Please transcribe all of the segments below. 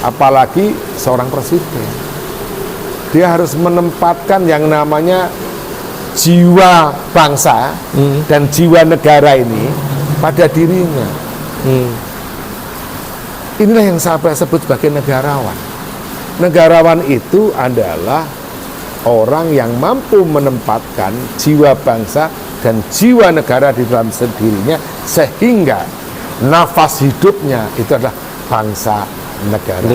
apalagi seorang presiden. Dia harus menempatkan yang namanya jiwa bangsa dan jiwa negara ini pada dirinya. Inilah yang saya sebut sebagai negarawan. Negarawan itu adalah orang yang mampu menempatkan jiwa bangsa dan jiwa negara di dalam dirinya, sehingga nafas hidupnya itu adalah bangsa negara.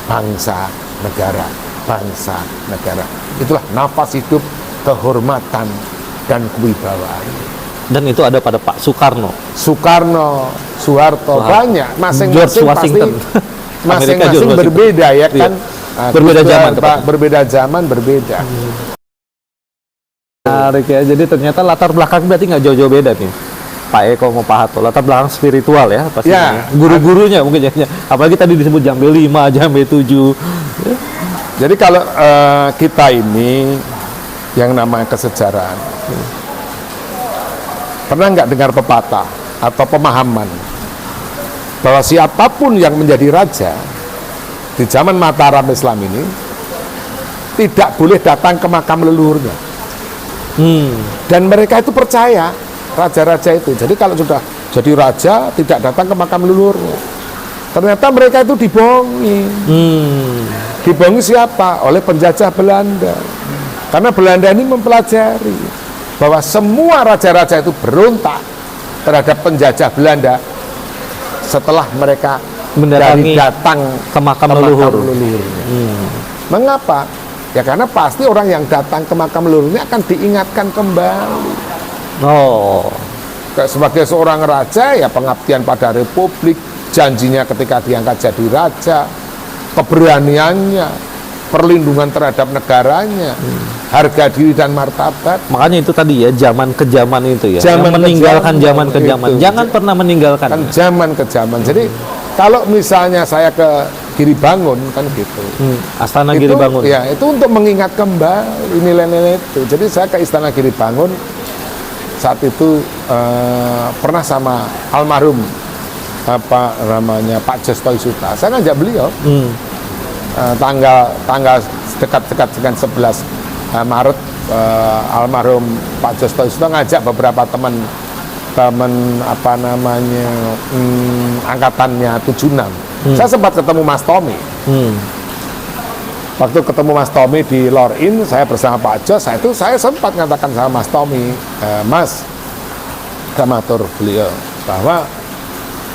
Bangsa negara, bangsa negara. Itulah nafas hidup, kehormatan dan kewibawaan. Dan itu ada pada Pak Soekarno, Soeharto, banyak, masing-masing pasti masing-masing berbeda ya kan. Berbeda zaman, berbeda zaman, berbeda. Menarik ya, jadi ternyata latar belakang berarti nggak jauh-jauh beda nih. Pak Eko mau Pak Harto, latar belakang spiritual ya pastinya. Ya, guru-gurunya mungkin ya. Apalagi tadi disebut Jambe 5, Jambe 7. Jadi kalau kita ini yang namanya kesejarahan, pernah nggak dengar pepatah atau pemahaman bahwa siapapun yang menjadi raja di zaman Mataram Islam ini tidak boleh datang ke makam leluhurnya. Dan mereka itu percaya, raja-raja itu, jadi kalau sudah jadi raja tidak datang ke makam leluhurnya. Ternyata mereka itu dibohongi. Dibohongi siapa? Oleh penjajah Belanda. Karena Belanda ini mempelajari bahwa semua raja-raja itu berontak terhadap penjajah Belanda setelah mereka datang ke makam leluhurnya. Mengapa? Ya karena pasti orang yang datang ke makam leluhurnya akan diingatkan kembali. Sebagai seorang raja, ya pengabdian pada republik, janjinya ketika diangkat jadi raja, keberaniannya, perlindungan terhadap negaranya, harga diri dan martabat. Makanya itu tadi ya, zaman ke zaman itu ya, zaman meninggalkan zaman ke zaman. Jangan pernah meninggalkan kan zaman ke zaman. Jadi kalau misalnya saya ke Giribangun kan gitu, Astana Giribangun ya, itu untuk mengingat kembali nilai-nilai itu. Jadi saya ke Istana Giribangun saat itu pernah sama almarhum Pak Jostoy Suta. Saya ngajak beliau tanggal dekat-dekat dengan 11 Maret, almarhum Pak Jostoy Suta ngajak beberapa teman angkatannya 76. Saya sempat ketemu Mas Tommy. Waktu ketemu Mas Tommy di Lorin, saya bersama Pak Jos, saya sempat mengatakan sama Mas Tommy, Mas, kamatur beliau, bahwa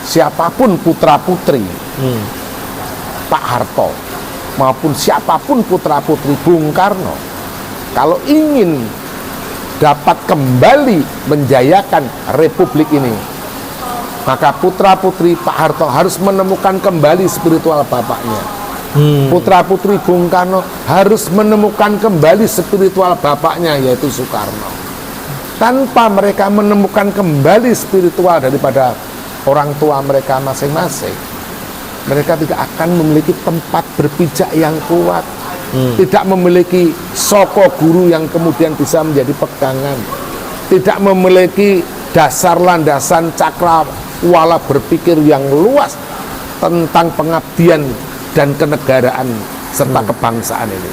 siapapun putra-putri Pak Harto maupun siapapun putra-putri Bung Karno, kalau ingin dapat kembali menjayakan republik ini, maka putra-putri Pak Harto harus menemukan kembali spiritual bapaknya. Putra-putri Bung Karno harus menemukan kembali spiritual bapaknya, yaitu Soekarno. Tanpa mereka menemukan kembali spiritual daripada orang tua mereka masing-masing, mereka tidak akan memiliki tempat berpijak yang kuat, tidak memiliki soko guru yang kemudian bisa menjadi pegangan, tidak memiliki dasar landasan cakrawala berpikir yang luas tentang pengabdian dan kenegaraan serta kebangsaan ini.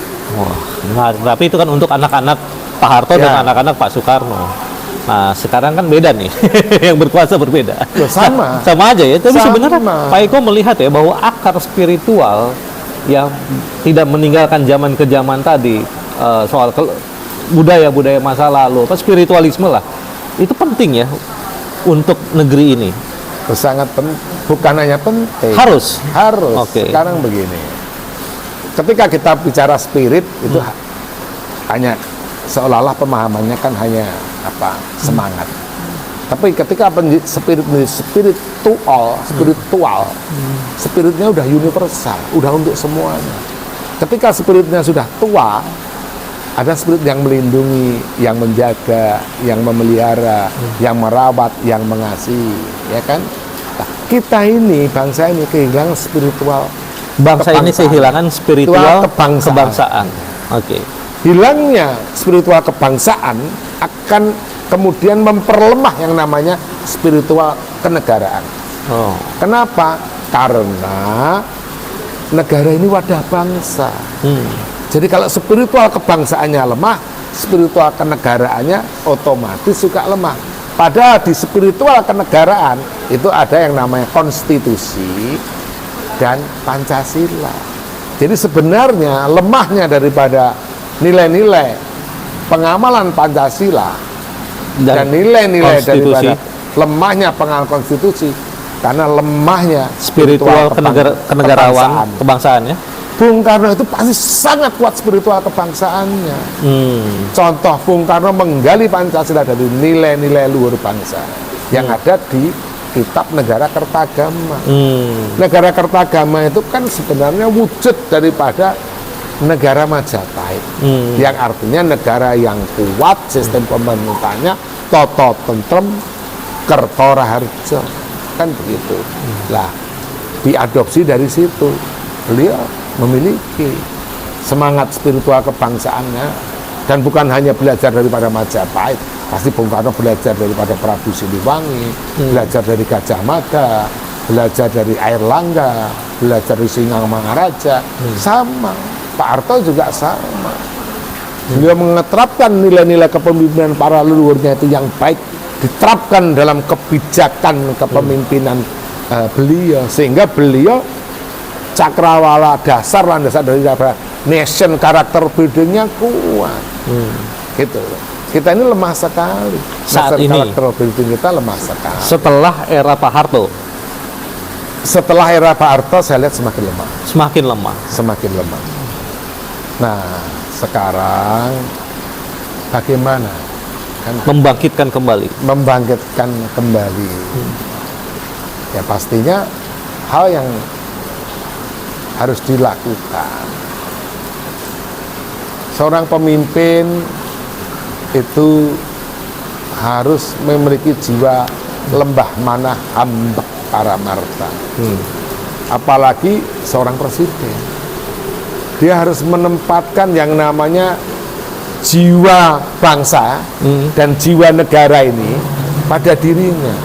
Wah, tapi itu kan untuk anak-anak Pak Harto dan anak-anak Pak Soekarno. Nah, sekarang kan beda nih, yang berkuasa berbeda. Ya, sama aja ya. Tapi sebenarnya Pak Eko melihat ya bahwa akar spiritual yang tidak meninggalkan zaman ke zaman tadi, soal budaya-budaya masa lalu, spiritualisme lah, itu penting ya untuk negeri ini. Sangat penting, bukan hanya penting, harus. Okay. Sekarang begini, ketika kita bicara spirit itu hanya seolah-olah pemahamannya kan hanya semangat. Tapi ketika spiritual, spiritnya udah universal, udah untuk semuanya. Ketika spiritnya sudah tua, ada spirit yang melindungi, yang menjaga, yang memelihara, yang merawat, yang mengasihi, ya kan? Nah, kita ini, bangsa ini kehilangan spiritual. Bangsa ini kehilangan spiritual kebangsaan. Oke. Hilangnya spiritual kebangsaan akan kemudian memperlemah yang namanya spiritual kenegaraan. Kenapa? Karena negara ini wadah bangsa. Jadi kalau spiritual kebangsaannya lemah, spiritual kenegaraannya otomatis juga lemah. Padahal di spiritual kenegaraan itu ada yang namanya konstitusi dan Pancasila. Jadi sebenarnya lemahnya daripada nilai-nilai pengamalan Pancasila dan nilai-nilai daripada lemahnya pengamalan konstitusi karena lemahnya Spiritual kenegarawan kebangsaan ya. Bung Karno itu pasti sangat kuat spiritual kebangsaannya. Contoh Bung Karno menggali Pancasila dari nilai-nilai luhur bangsa yang ada di Kitab Negara Kertagama. Negara Kertagama itu kan sebenarnya wujud daripada negara Majapahit, yang artinya negara yang kuat, sistem pemerintahnya toto tentrem, kerto raharjo, kan begitu. Lah, diadopsi dari situ. Beliau memiliki semangat spiritual kebangsaannya, dan bukan hanya belajar daripada Majapahit. Pasti Bung Karno belajar daripada Prabu Siliwangi, belajar dari Gajah Mada, belajar dari Airlangga, belajar dari Singamangaraja. Sama Pak Harto juga sama. Beliau mengeterapkan nilai-nilai kepemimpinan para leluhurnya itu yang baik, diterapkan dalam kebijakan kepemimpinan beliau, sehingga beliau cakrawala dasar landasan dari nation karakter buildingnya kuat. Gitu. Kita ini lemah sekali. Saat ini karakter building kita lemah sekali. setelah era Pak Harto Setelah era Pak Harto saya lihat semakin lemah. semakin lemah. Semakin lemah. Nah, sekarang bagaimana? Kan Membangkitkan kembali. membangkitkan kembali. Ya pastinya hal yang harus dilakukan. Seorang pemimpin itu harus memiliki jiwa lembah manah ambek paramarta. Apalagi seorang presiden, dia harus menempatkan yang namanya jiwa bangsa dan jiwa negara ini pada dirinya.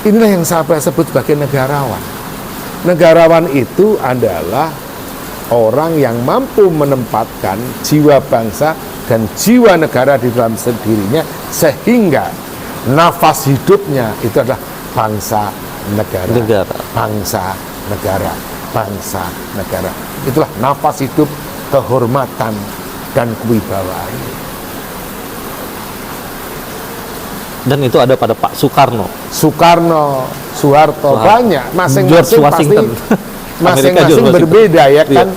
Inilah yang saya sebut sebagai negarawan. Negarawan itu adalah orang yang mampu menempatkan jiwa bangsa dan jiwa negara di dalam dirinya, sehingga nafas hidupnya itu adalah bangsa negara. Bangsa negara, bangsa negara. Itulah nafas hidup, kehormatan dan kewibawaan. Dan itu ada pada Pak Soekarno, Soeharto, banyak, masing-masing George pasti Washington. masing-masing berbeda ya kan.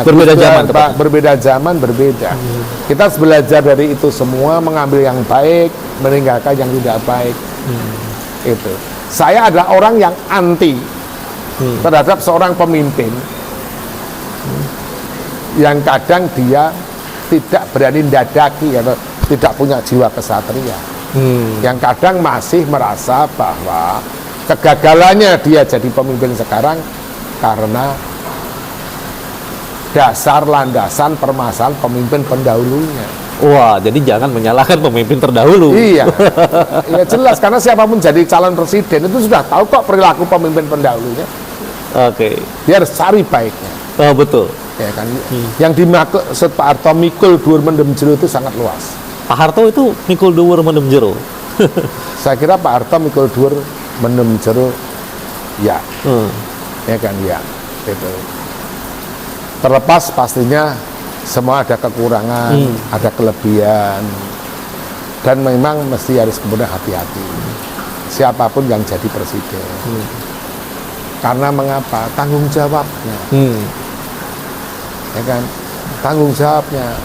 Berbeda zaman, berbeda zaman, berbeda. Kita harus belajar dari itu semua, mengambil yang baik, meninggalkan yang tidak baik. Itu. Saya adalah orang yang anti terhadap seorang pemimpin yang kadang dia tidak berani dadaki atau tidak punya jiwa kesatria. Yang kadang masih merasa bahwa kegagalannya dia jadi pemimpin sekarang karena dasar landasan permasalahan pemimpin pendahulunya. Wah, jadi jangan menyalahkan pemimpin terdahulu. Iya, ya jelas, karena siapapun jadi calon presiden itu sudah tahu kok perilaku pemimpin pendahulunya. Oke. Dia harus cari baiknya. Oh, betul. Ya kan, yang dimaksud Pak Harto mikul dhuwur mendem jero itu sangat luas. Pak Harto itu mikul dhuwur mendem jero. Saya kira Pak Harto mikul dhuwur mendem jero, ya, ya kan, ya, gitu. Terlepas pastinya semua ada kekurangan, ada kelebihan, dan memang mesti harus kemudian hati-hati siapapun yang jadi presiden. Karena mengapa? Tanggung jawabnya, ya kan, tanggung jawabnya.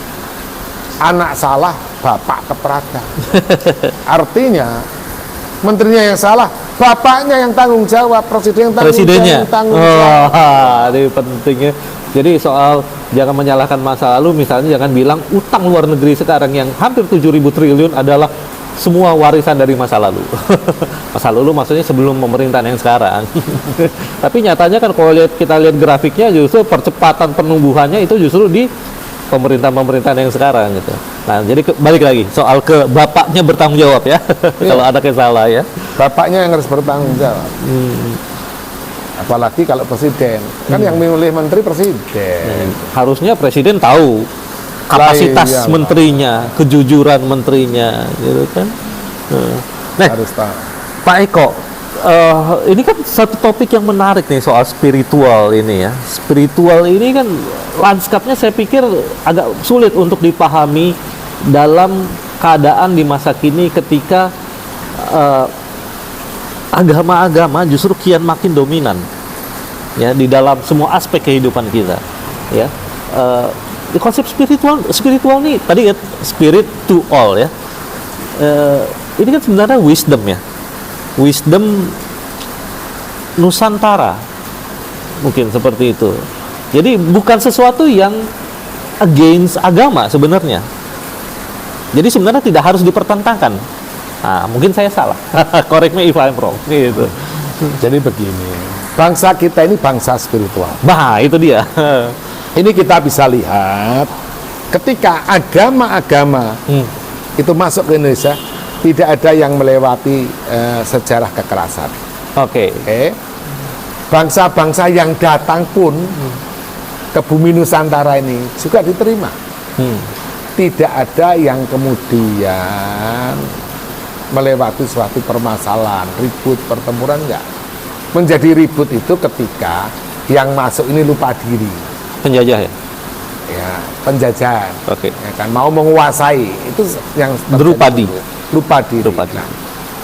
Anak salah, bapak keperada. Artinya menterinya yang salah, bapaknya yang tanggung jawab, presiden yang Presidennya. tanggung jawab. Ini pentingnya. Jadi soal jangan menyalahkan masa lalu, misalnya jangan bilang utang luar negeri sekarang yang hampir 7.000 triliun adalah semua warisan dari masa lalu. Masa lalu maksudnya sebelum pemerintahan yang sekarang. Tapi nyatanya kan kalau kita lihat grafiknya, justru percepatan penumbuhannya itu justru di pemerintahan-pemerintahan yang sekarang gitu. Nah, jadi balik lagi soal ke bapaknya bertanggung jawab ya. Kalau ada salah ya. Bapaknya yang harus bertanggung jawab. Apalagi kalau presiden, kan yang memilih menteri presiden. Harusnya presiden tahu kapasitas Lah, iyalah. menterinya, kejujuran menterinya, gitu kan. Nah, Harus tahu. Pak Eko, ini kan satu topik yang menarik nih soal spiritual ini ya. Spiritual ini kan lanskapnya saya pikir agak sulit untuk dipahami dalam keadaan di masa kini ketika agama-agama justru kian makin dominan ya di dalam semua aspek kehidupan kita ya. Konsep spiritual nih tadi ya, spirit to all ya. Ini kan sebenarnya wisdom ya, wisdom Nusantara mungkin seperti itu. Jadi bukan sesuatu yang against agama sebenarnya. Jadi sebenarnya tidak harus dipertentangkan. Nah, mungkin saya salah. Correct me if I'm wrong. Gitu. Jadi begini, bangsa kita ini bangsa spiritual. Nah, itu dia. Ini kita bisa lihat ketika agama-agama itu masuk ke Indonesia, tidak ada yang melewati sejarah kekerasan. Oke. Oke. Bangsa-bangsa yang datang pun ke bumi Nusantara ini juga diterima. Tidak ada yang kemudian melewati suatu permasalahan, ribut, pertempuran, enggak. Menjadi ribut itu ketika yang masuk ini lupa diri. Penjajah ya? Ya, penjajahan. Oke. Ya kan, mau menguasai, itu yang terjadi. Drupadi. Lupa diri. Drupadi. Nah,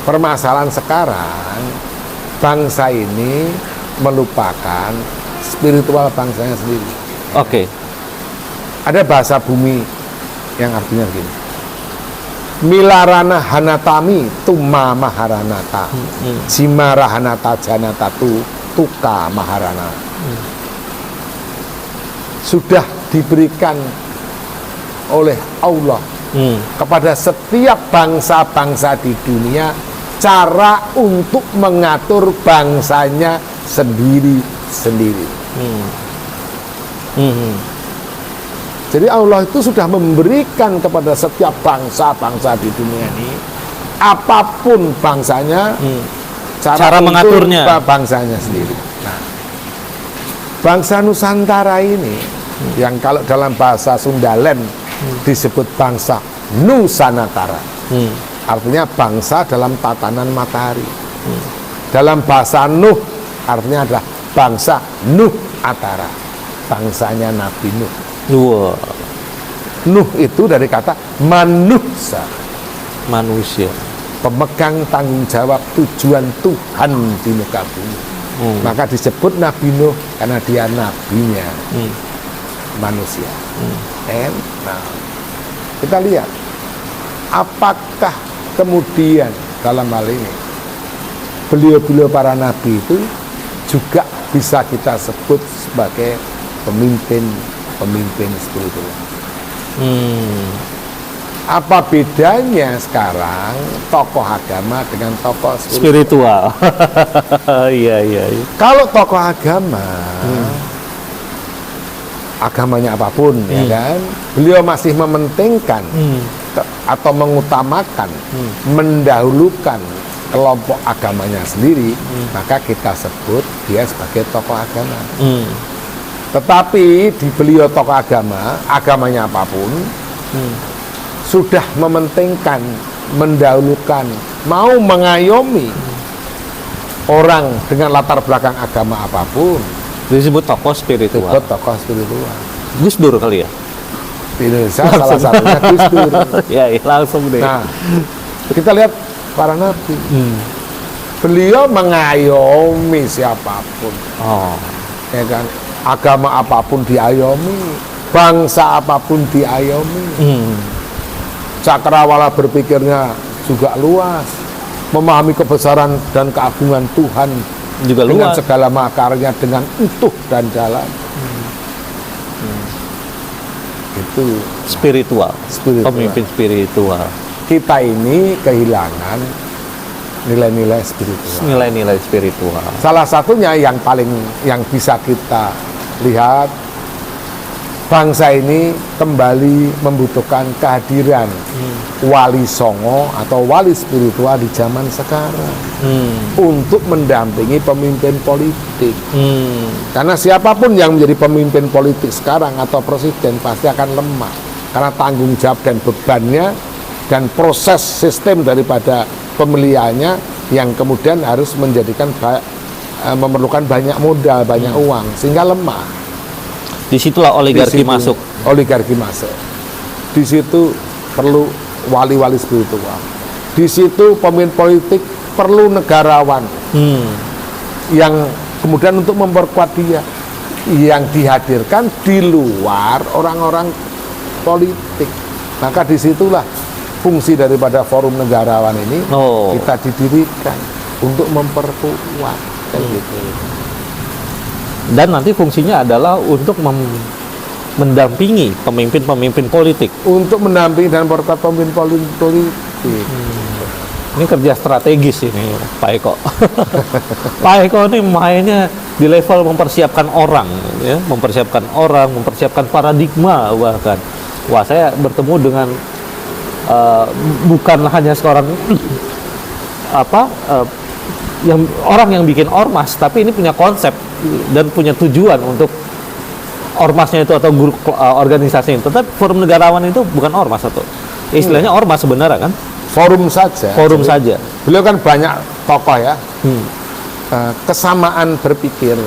permasalahan sekarang, bangsa ini melupakan spiritual bangsanya sendiri. Oke. Ada bahasa bumi yang artinya begini. Milarana hanatami tuma maharanata. Simara hanata janatatu tuka maharana. Sudah diberikan oleh Allah kepada setiap bangsa-bangsa di dunia cara untuk mengatur bangsanya sendiri-sendiri. Jadi Allah itu sudah memberikan kepada setiap bangsa-bangsa di dunia ini, apapun bangsanya, Cara mengaturnya. bangsanya sendiri. Nah, bangsa Nusantara ini, yang kalau dalam bahasa Sundaland disebut bangsa Nusanatara, artinya bangsa dalam tatanan matahari. Dalam bahasa Nuh, artinya adalah bangsa Nuh Atara, bangsanya Nabi Nuh. Wow. Nuh itu dari kata manusia, Manusia. pemegang tanggung jawab tujuan Tuhan di muka bumi. Maka disebut Nabi Nuh karena dia nabinya manusia. Nah, kita lihat apakah kemudian dalam hal ini beliau-beliau para nabi itu juga bisa kita sebut sebagai pemimpin spiritual. Apa bedanya sekarang tokoh agama dengan tokoh spiritual? Iya. Kalau tokoh agama, agamanya apapun, ya kan, beliau masih mementingkan atau mengutamakan, mendahulukan kelompok agamanya sendiri, maka kita sebut dia sebagai tokoh agama. Tetapi di beliau tokoh agama, agamanya apapun, sudah mementingkan, mendahulukan, mau mengayomi orang dengan latar belakang agama apapun, Disebut tokoh spiritual. disebut tokoh spiritual. Gus Dur kali ya? Di Indonesia salah satunya Gus Dur. Ya, langsung deh. Nah, kita lihat para nabi. Beliau mengayomi siapapun. Oh. Ya kan? Agama apapun diayomi, bangsa apapun diayomi. Cakrawala berpikirnya juga luas, memahami kebesaran dan keagungan Tuhan Juga dengan luas. segala makarnya dengan utuh dan dalam. Itu Spiritual. Pemimpin spiritual. kita ini kehilangan nilai-nilai spiritual. Nilai-nilai spiritual. Salah satunya yang bisa kita lihat bangsa ini kembali membutuhkan kehadiran wali songo atau wali spiritual di zaman sekarang untuk mendampingi pemimpin politik. Karena siapapun yang menjadi pemimpin politik sekarang atau presiden pasti akan lemah karena tanggung jawab dan bebannya dan proses sistem daripada pemilihannya yang kemudian harus menjadikan memerlukan banyak modal, banyak uang, sehingga lemah. Disitulah oligarki masuk. Oligarki masuk. Di situ perlu wali-wali spiritual. Di situ pemimpin politik perlu negarawan yang kemudian untuk memperkuat dia, yang dihadirkan di luar orang-orang politik. Maka disitulah fungsi daripada forum negarawan ini kita didirikan untuk memperkuat kayak gitu. Dan nanti fungsinya adalah untuk mendampingi pemimpin-pemimpin politik. Untuk mendampingi dan memperkuat pemimpin politik. Ini kerja strategis ini, Pak Eko. Pak Eko ini mainnya di level mempersiapkan orang, ya, mempersiapkan paradigma bahkan. Wah, saya bertemu dengan bukan hanya seorang orang yang bikin ormas, tapi ini punya konsep dan punya tujuan untuk ormasnya itu atau grup organisasi itu. Tetapi forum negarawan itu bukan ormas atau istilahnya ormas sebenarnya kan? Forum saja. Forum saja. Beliau kan banyak tokoh ya, kesamaan berpikir,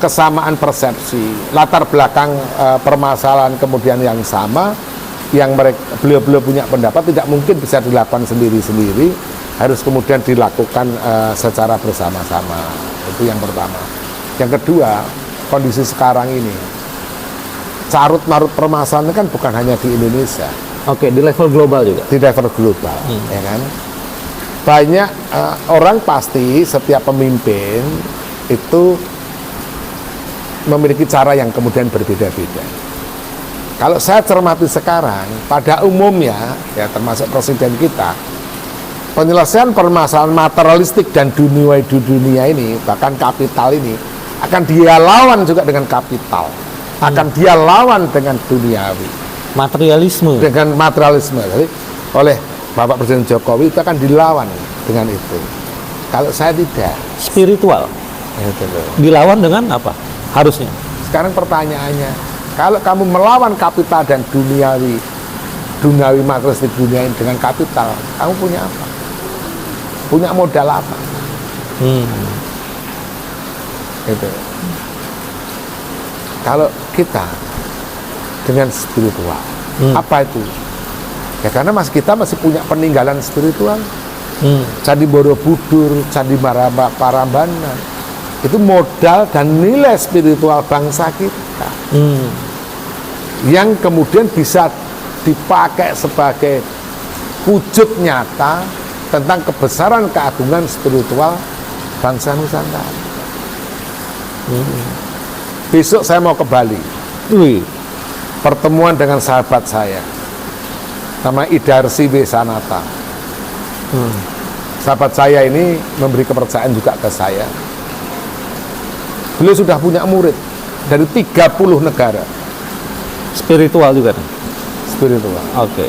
kesamaan persepsi, latar belakang permasalahan kemudian yang sama, yang beliau punya pendapat tidak mungkin bisa dilakukan sendiri-sendiri, harus kemudian dilakukan secara bersama-sama. Itu yang pertama. Yang kedua, kondisi sekarang ini carut marut permasalahan kan bukan hanya di Indonesia. Oke, di level global juga. Di level global, ya kan. Banyak orang pasti setiap pemimpin itu memiliki cara yang kemudian berbeda-beda. Kalau saya cermati sekarang, pada umumnya ya termasuk presiden kita, penyelesaian permasalahan materialistik dan duniawi di dunia ini, bahkan kapital ini, akan dia lawan juga dengan kapital, akan dia lawan dengan duniawi. Materialisme. Dengan materialisme. Jadi oleh Bapak Presiden Jokowi itu akan dilawan dengan itu. Kalau saya tidak. Spiritual. Dilawan dengan apa? Harusnya. Sekarang pertanyaannya, kalau kamu melawan kapital dan duniawi materialistik dunia ini dengan kapital, kamu punya apa? Punya modal apa? Gitu. Kalau kita dengan spiritual, apa itu? Ya karena kita masih punya peninggalan spiritual. Candi Borobudur, Candi Prambanan, itu modal dan nilai spiritual bangsa kita, yang kemudian bisa dipakai sebagai wujud nyata tentang kebesaran keagungan spiritual bangsa Nusantara. Besok saya mau ke Bali. Pertemuan dengan sahabat saya nama Idarsi Wesanata. Sahabat saya ini memberi kepercayaan juga ke saya. Beliau sudah punya murid dari 30 negara. Spiritual juga. Spiritual. Oke.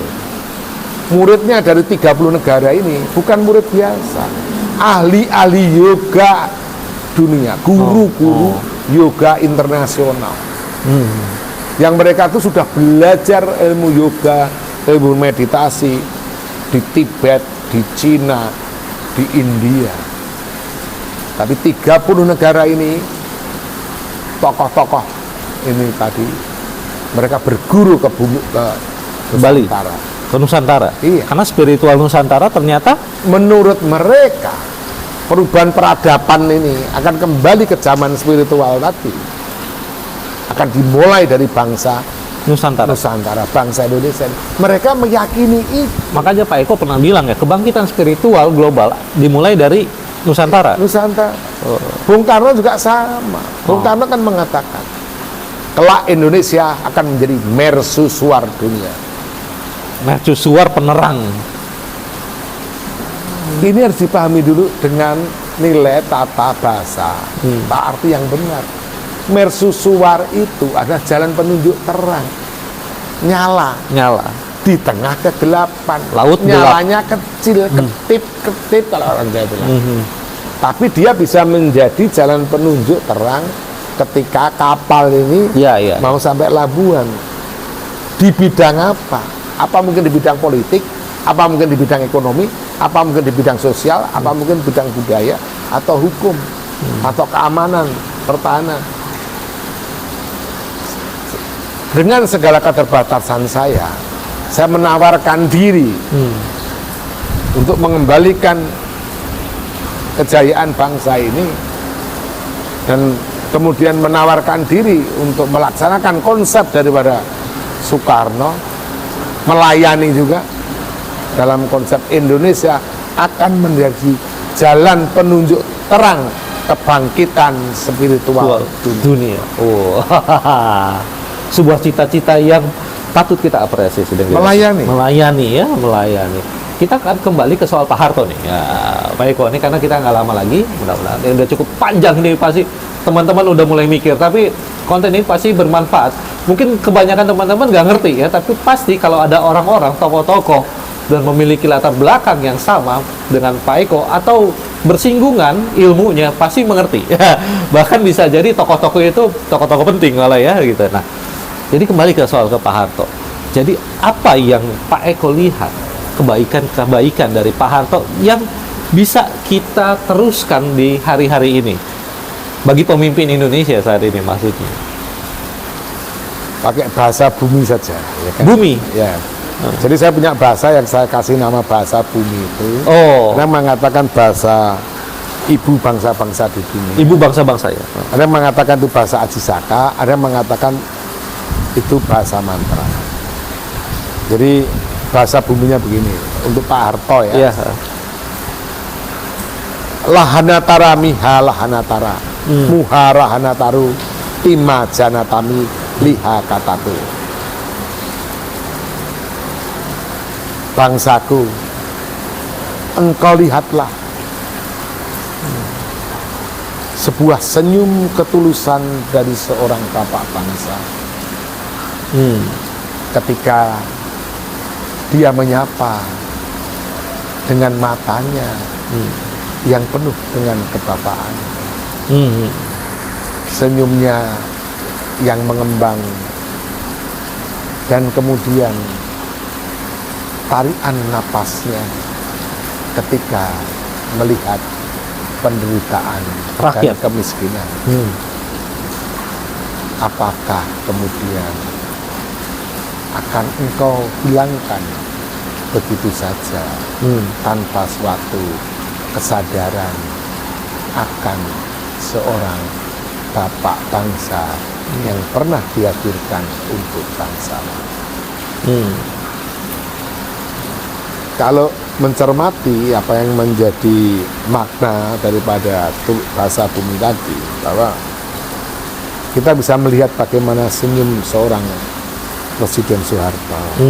Muridnya dari 30 negara ini bukan murid biasa, ahli-ahli yoga dunia, guru-guru yoga internasional. Yang mereka itu sudah belajar ilmu yoga, ilmu meditasi di Tibet, di Cina, di India. Tapi 30 negara ini, tokoh-tokoh ini tadi, mereka berguru ke bumi, ke Bali, Nusantara. ke Nusantara. Iya. Karena spiritual Nusantara ternyata menurut mereka perubahan peradaban ini akan kembali ke zaman spiritual tadi. Akan dimulai dari bangsa Nusantara, bangsa Indonesia. Mereka meyakini itu. Makanya Pak Eko pernah bilang ya, kebangkitan spiritual global dimulai dari Nusantara. Bung Karno juga sama. Bung Karno kan mengatakan, kelak Indonesia akan menjadi mercusuar dunia. Mercusuar penerang. Ini harus dipahami dulu dengan nilai tata bahasa, tak arti yang benar. mercusuar itu adalah jalan penunjuk terang, nyala Nyala. di tengah kegelapan. Laut gelap. Nyalanya kecil, ketip kalau orang Jawa bilang. Tapi dia bisa menjadi jalan penunjuk terang ketika kapal ini Iya, iya. mau sampai labuan. Di bidang apa? Apa mungkin di bidang politik? Apa mungkin di bidang ekonomi? Apa mungkin di bidang sosial? Apa mungkin di bidang budaya? Atau hukum? Atau keamanan, pertahanan? Dengan segala keterbatasan saya menawarkan diri untuk mengembalikan kejayaan bangsa ini, dan kemudian menawarkan diri untuk melaksanakan konsep daripada Soekarno, melayani juga dalam konsep Indonesia akan menjadi jalan penunjuk terang kebangkitan spiritual dunia. Oh, sebuah cita-cita yang patut kita apresiasi dengan melayani. Kita akan kembali ke soal Pak Harto nih, ya Pak Eko, ini karena kita nggak lama lagi, mudah-mudahan ini udah cukup panjang ini, pasti teman-teman udah mulai mikir, tapi konten ini pasti bermanfaat. Mungkin kebanyakan teman-teman nggak ngerti ya, tapi pasti kalau ada orang-orang, tokoh-tokoh dan memiliki latar belakang yang sama dengan Pak Eko atau bersinggungan ilmunya, pasti mengerti. Bahkan bisa jadi tokoh-tokoh itu tokoh-tokoh penting malah ya gitu. Nah, jadi kembali ke soal ke Pak Harto. Jadi apa yang Pak Eko lihat kebaikan-kebaikan dari Pak Harto yang bisa kita teruskan di hari-hari ini bagi pemimpin Indonesia saat ini, maksudnya pakai bahasa bumi saja, ya kan? Bumi. Ya. Jadi saya punya bahasa yang saya kasih nama bahasa bumi itu. Oh. Ada yang mengatakan bahasa ibu bangsa-bangsa di dunia. Ibu bangsa-bangsa ya. Ada yang mengatakan itu bahasa Ajisaka, ada yang mengatakan itu bahasa mantra. Jadi bahasa buminya begini untuk Pak Harto ya. Iya. Lahanatara miha lahanatara, muha rahanataru, tima janatami liha katatu. Bangsaku, engkau lihatlah sebuah senyum ketulusan dari seorang bapak bangsa ketika dia menyapa dengan matanya yang penuh dengan kebapaan, senyumnya yang mengembang, dan kemudian tarikan napasnya ketika melihat penderitaan rakyat dan kemiskinan. Apakah kemudian akan engkau hilangkan begitu saja tanpa suatu kesadaran akan seorang bapak bangsa yang pernah dihadirkan untuk bangsa? Kalau mencermati apa yang menjadi makna daripada bahasa bumi tadi, bahwa kita bisa melihat bagaimana senyum seorang Presiden Soeharto,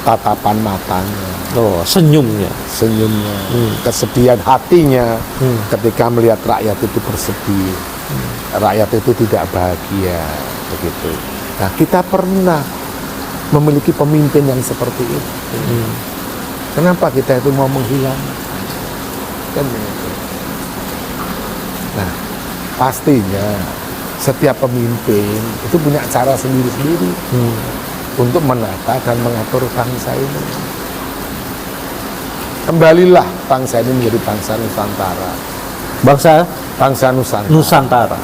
tatapan matanya, senyumnya, kesedihan hatinya ketika melihat rakyat itu bersedih, rakyat itu tidak bahagia, begitu. Nah, kita pernah memiliki pemimpin yang seperti itu. Kenapa kita itu mau menghilangkan? Kan begitu. Nah, pastinya setiap pemimpin itu punya cara sendiri-sendiri untuk menata dan mengatur bangsa ini. Kembalilah bangsa ini menjadi bangsa Nusantara. Bangsa Nusantara.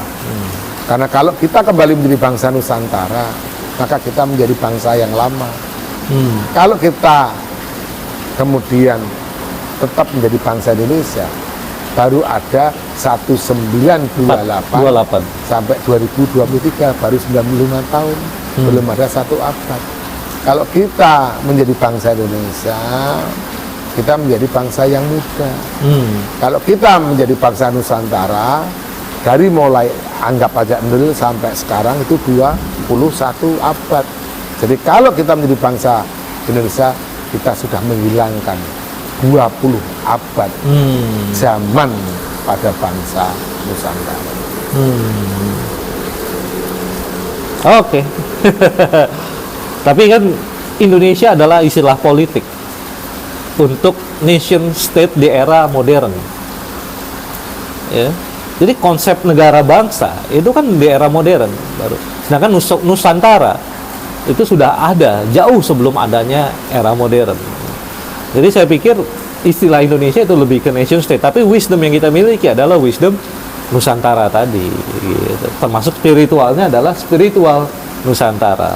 Karena kalau kita kembali menjadi bangsa Nusantara, maka kita menjadi bangsa yang lama. Kalau kita kemudian tetap menjadi bangsa Indonesia, baru ada 1928 sampai 2023, baru 95 tahun, belum ada 1 abad. Kalau kita menjadi bangsa Indonesia, kita menjadi bangsa yang muda. Kalau kita menjadi bangsa Nusantara, dari mulai anggap aja dulu sampai sekarang itu 21 abad. Jadi kalau kita menjadi bangsa Indonesia, kita sudah menghilangkan 20 abad zaman pada bangsa Nusantara. Oke. Tapi kan Indonesia adalah istilah politik untuk nation state di era modern. Ya. Jadi konsep negara bangsa itu kan di era modern baru. Sedangkan Nusantara itu sudah ada jauh sebelum adanya era modern. Jadi saya pikir istilah Indonesia itu lebih ke nation state, tapi wisdom yang kita miliki adalah wisdom Nusantara tadi, gitu. Termasuk spiritualnya adalah spiritual Nusantara.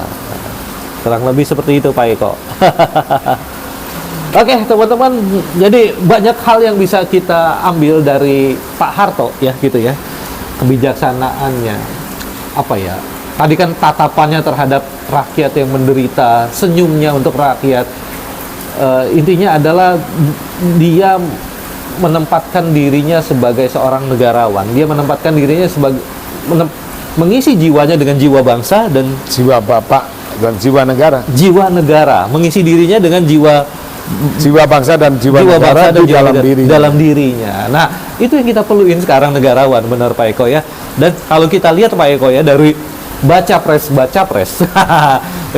Kurang lebih seperti itu Pak Eko. Oke teman-teman, jadi banyak hal yang bisa kita ambil dari Pak Harto ya gitu ya, kebijaksanaannya, apa ya, tadi kan tatapannya terhadap rakyat yang menderita, senyumnya untuk rakyat. Intinya adalah dia menempatkan dirinya sebagai seorang negarawan, dia menempatkan dirinya sebagai mengisi jiwanya dengan jiwa bangsa dan Jiwa bapak dan jiwa negara. Mengisi dirinya dengan jiwa bangsa dan jiwa negara di dalam dirinya. dalam dirinya. Nah, itu yang kita perluin sekarang negarawan, benar Pak Eko ya. Dan kalau kita lihat Pak Eko ya, dari baca pres,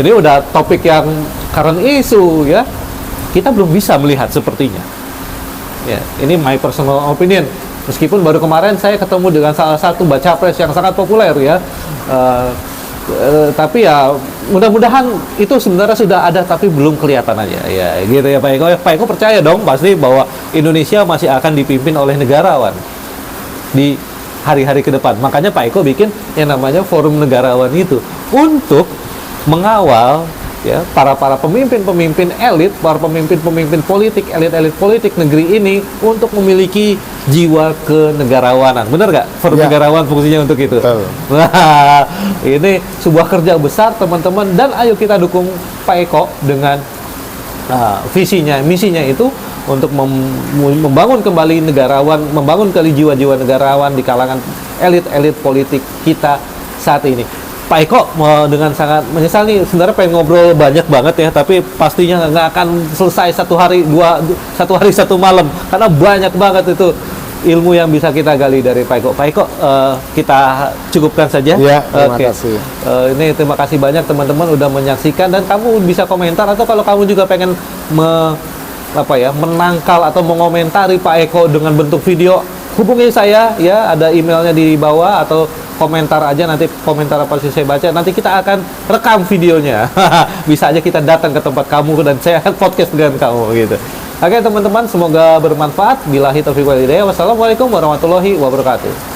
ini udah topik yang current isu ya. Kita belum bisa melihat sepertinya. Ya, ini my personal opinion. Meskipun baru kemarin saya ketemu dengan salah satu baca pres yang sangat populer ya. Tapi ya mudah-mudahan itu sebenarnya sudah ada tapi belum kelihatan aja ya gitu ya Pak Eko. Pak Eko percaya dong pasti bahwa Indonesia masih akan dipimpin oleh negarawan di hari-hari ke depan. Makanya Pak Eko bikin yang namanya forum negarawan itu untuk mengawal ya para pemimpin elit, para pemimpin politik, elit politik negeri ini untuk memiliki jiwa kenegarawanan. Benar nggak? Forum Ya. negarawan fungsinya untuk itu. Betul. Nah, ini sebuah kerja besar teman-teman, dan ayo kita dukung Pak Eko dengan visinya, misinya itu untuk membangun kembali negarawan, membangun kembali jiwa-jiwa negarawan di kalangan elit politik kita saat ini. Pak Eko dengan sangat menyesal nih, sebenarnya pengen ngobrol banyak banget ya, tapi pastinya nggak akan selesai satu hari satu malam, karena banyak banget itu ilmu yang bisa kita gali dari Pak Eko. Pak Eko, kita cukupkan saja. Ya, terima Oke. kasih. Ini terima kasih banyak teman-teman udah menyaksikan, dan kamu bisa komentar, atau kalau kamu juga pengen menangkal atau mengomentari Pak Eko dengan bentuk video, hubungi saya ya, ada emailnya di bawah, atau komentar aja, nanti komentar apa sih saya baca, nanti kita akan rekam videonya. Bisa aja kita datang ke tempat kamu dan saya akan podcast dengan kamu gitu. Oke teman-teman, semoga bermanfaat. Billahi taufiq wal hidayah. Wassalamualaikum warahmatullahi wabarakatuh.